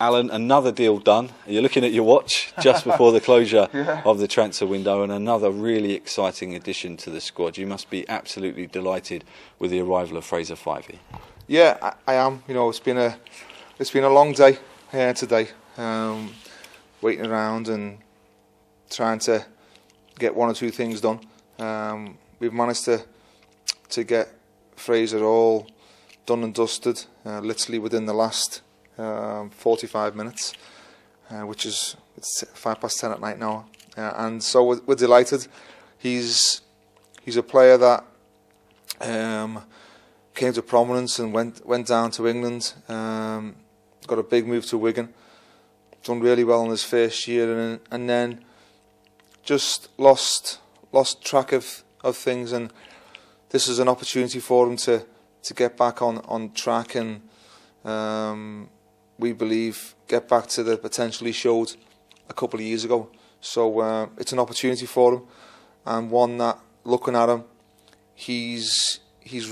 Alan, another deal done. You're looking at your watch just before the closure of the transfer window, and another really exciting addition to the squad. You must be absolutely delighted with the arrival of Fraser Fyvie. Yeah, I am. You know, it's been a long day here today, waiting around and trying to get one or two things done. We've managed to get Fraser all done and dusted, literally within the last 45 minutes, which is it's 10:05 at night now, and so we're delighted. He's a player that came to prominence and went down to England, got a big move to Wigan, done really well in his first year, and then just lost track of things, and this is an opportunity for him to get back on track and we believe get back to the potential he showed a couple of years ago. So it's an opportunity for him, and one that, looking at him, he's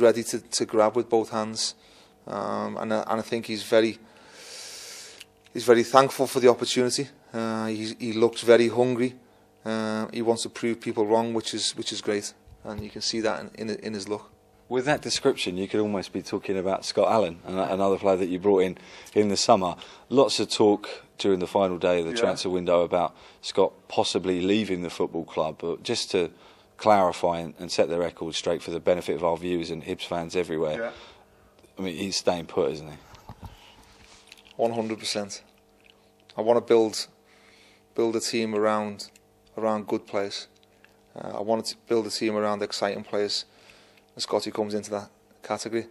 ready to grab with both hands, and I think he's very thankful for the opportunity. He looks very hungry. He wants to prove people wrong, which is great, and you can see that in his look. With that description, you could almost be talking about Scott Allen, another player that you brought in the summer. Lots of talk during the final day of the transfer window about Scott possibly leaving the football club. But just to clarify and set the record straight for the benefit of our viewers and Hibs fans everywhere, I mean, he's staying put, isn't he? 100%. I want to build a team around good players. I want to build a team around exciting players. And Scotty comes into that category.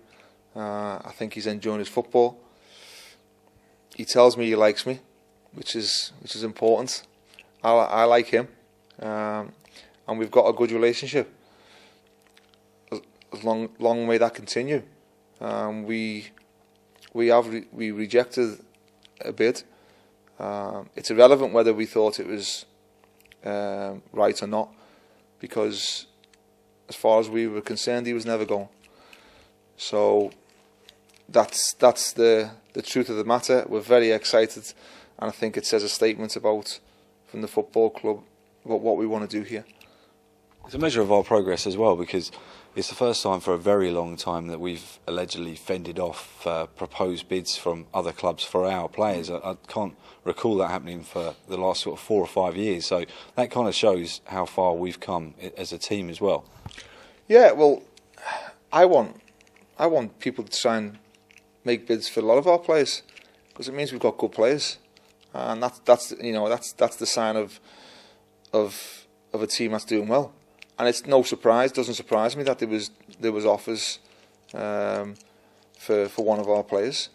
I think he's enjoying his football. He tells me he likes me, which is important. I like him, and we've got a good relationship. As long may that continue. We rejected a bid. It's irrelevant whether we thought it was right or not, because as far as we were concerned, he was never going. So that's the truth of the matter. We're very excited, and I think it says a statement from the football club about what we want to do here. It's a measure of our progress as well, because it's the first time for a very long time that we've allegedly fended off proposed bids from other clubs for our players. I can't recall that happening for the last sort of 4 or 5 years. So that kind of shows how far we've come as a team as well. Yeah, well, I want people to try and make bids for a lot of our players, because it means we've got good players, and that's the sign of a team that's doing well. And it's no surprise, doesn't surprise me that there was offers for one of our players,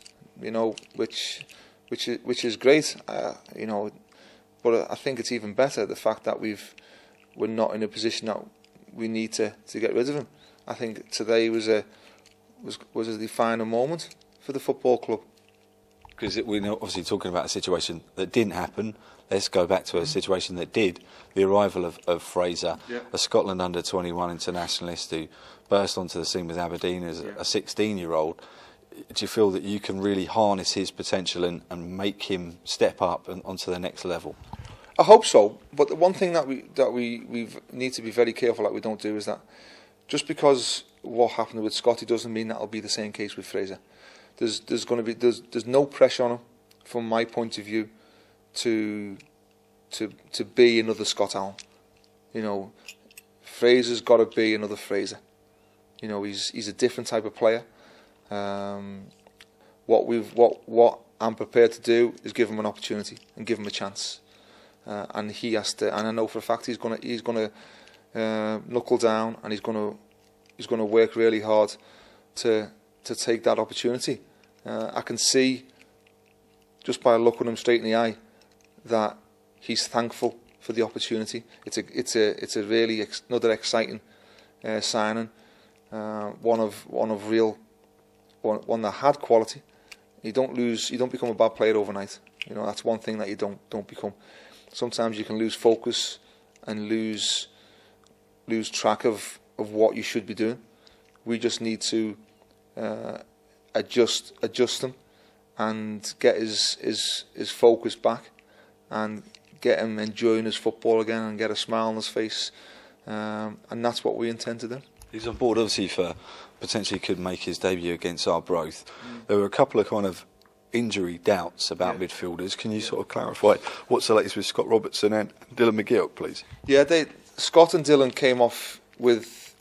which is great, But I think it's even better the fact that we're not in a position that we need to get rid of him. I think today was a defining moment for the football club. Because we're obviously talking about a situation that didn't happen. Let's go back to a situation that did. The arrival of Fraser, a Scotland under-21 internationalist who burst onto the scene with Aberdeen as a 16-year-old. Do you feel that you can really harness his potential and make him step up and onto the next level? I hope so. But the one thing that we need to be very careful that we don't do is that just because what happened with Scotty doesn't mean that'll be the same case with Fraser. There's no pressure on him, from my point of view, to be another Scott Allen. Fraser's got to be another Fraser. He's a different type of player. What I'm prepared to do is give him an opportunity and give him a chance, and he has to. And I know for a fact he's gonna knuckle down, and he's gonna work really hard to take that opportunity. I can see, just by looking him straight in the eye, that he's thankful for the opportunity. It's a really another exciting signing, one that had quality. You don't become a bad player overnight. That's one thing that you don't become. Sometimes you can lose focus and lose track of what you should be doing. We just need to adjust them and get his focus back and get him enjoying his football again and get a smile on his face, and that's what we intend to do. He's on board obviously for potentially could make his debut against Arbroath. There were a couple of kind of injury doubts about midfielders. Can you sort of clarify what's the latest with Scott Robertson and Dylan McGeoch, please? Yeah, Scott and Dylan came off with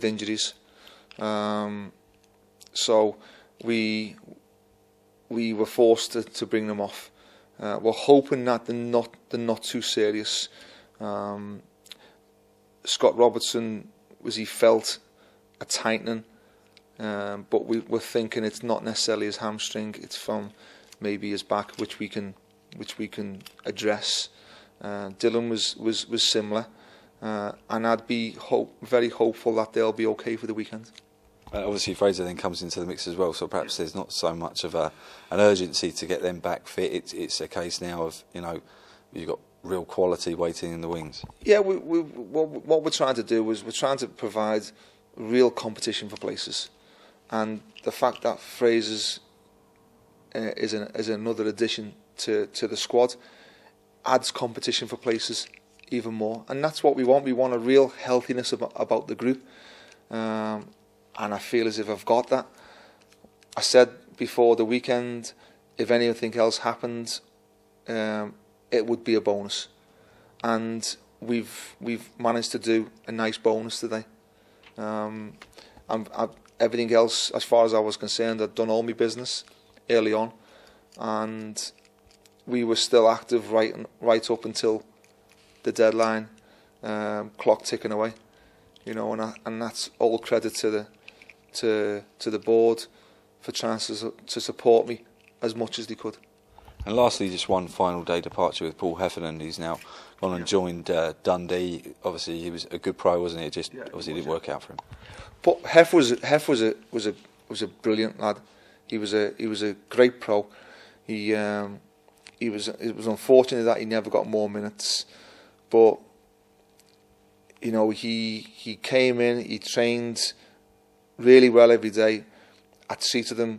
injuries, so we were forced to bring them off. We're hoping that they're not too serious. Scott Robertson he felt a tightening, but we're thinking it's not necessarily his hamstring. It's from maybe his back, which we can address. Dylan was similar, and I'd be very hopeful that they'll be okay for the weekend. Obviously Fraser then comes into the mix as well, so perhaps there's not so much of an urgency to get them back fit. It's a case now of, you've got real quality waiting in the wings. Yeah, what we're trying to do is we're trying to provide real competition for places, and the fact that Fraser's is another addition to the squad adds competition for places even more, and that's what we want. We want a real healthiness about the group, and I feel as if I've got that. I said before the weekend, if anything else happened, it would be a bonus, and we've managed to do a nice bonus today. Everything else, as far as I was concerned, I'd done all my business early on, and we were still active right up until the deadline, clock ticking away, and that's all credit to the board for trying to support me as much as they could. And lastly, just one final day departure with Paul Heffernan. He's now gone and joined Dundee. Obviously, he was a good pro, wasn't he? It just obviously didn't work out for him. But Hef was a brilliant lad. He was a great pro. It was unfortunate that he never got more minutes, but he came in. He trained really well every day. I treated him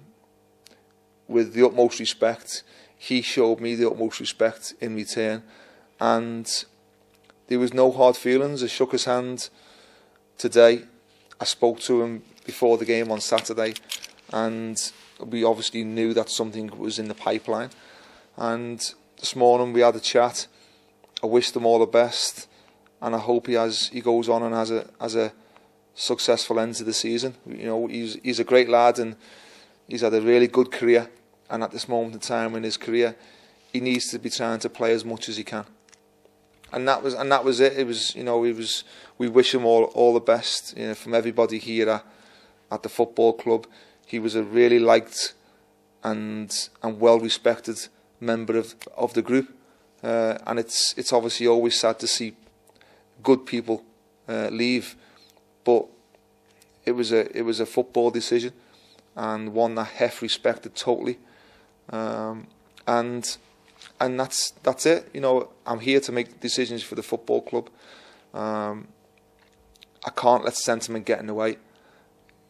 with the utmost respect. He showed me the utmost respect in return, and there was no hard feelings. I shook his hand today. I spoke to him before the game on Saturday, and we obviously knew that something was in the pipeline. And this morning we had a chat. I wished him all the best, and I hope he goes on and has a successful end to the season. He's a great lad, and he's had a really good career. And at this moment in time in his career, he needs to be trying to play as much as he can. And that was it. It was we wish him all the best from everybody here at the football club. He was a really liked and well respected member of the group, and it's obviously always sad to see good people leave, but it was a football decision, and one that Hef respected totally. And that's it. I'm here to make decisions for the football club. I can't let sentiment get in the way.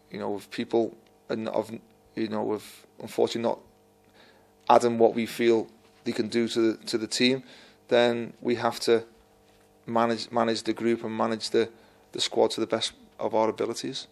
If people of unfortunately not adding what we feel they can do to the team, then we have to manage the group and manage the squad to the best of our abilities.